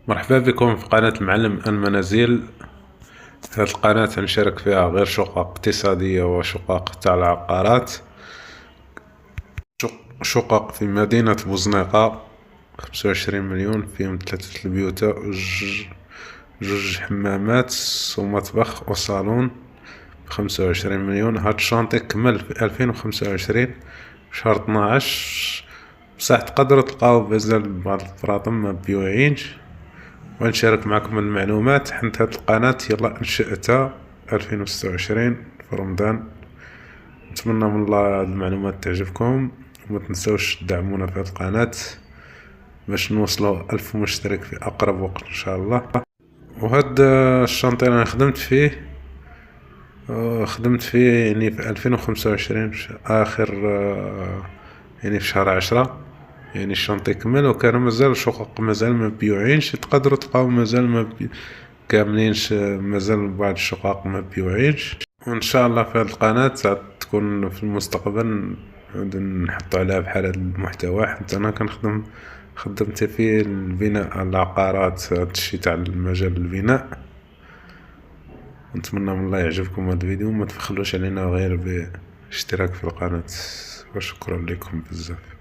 مرحبا بكم في قناة المعلم المنازل. هذه القناة نشارك فيها غير شقق اقتصادية وشقق تاع العقارات. شقق في مدينة بوزنيقة 25 مليون، فيهم 3 البيوت، جوج حمامات ومطبخ وصالون. 25 مليون. هاد الشانطي كمل في 2025 شهر 12، بصح تقدروا تلقاو مازال بعض الفراطم ما بيوعينش. ونشارك معكم المعلومات حنت هاد القناة يلا انشأتها 2026 في رمضان. نتمنى من الله هاد المعلومات تعجبكم، وما تنسوش تدعمونا في هاد القناة باش نوصلوا 1000 مشترك في أقرب وقت إن شاء الله. وهاد الشانطي أنا خدمت فيه يعني في 2025 في آخر يعني في شهر 10. يعني الشانطي كمل وكان مازال الشقق مازال ما بيوعينش، تقدروا تلقاو مازال ما كاملينش، مازال بعض الشقق ما بيوعينش. وان شاء الله في هذه القناة تكون في المستقبل نعود نحطو عليها بحال هذا المحتوى، حتى انا خدمت في البناء العقارات، هذا الشيء تاع المجال البناء. نتمنى من الله يعجبكم هذا الفيديو، وما تبخلوش علينا غير باشتراك في القناة، وشكرا لكم بزاف.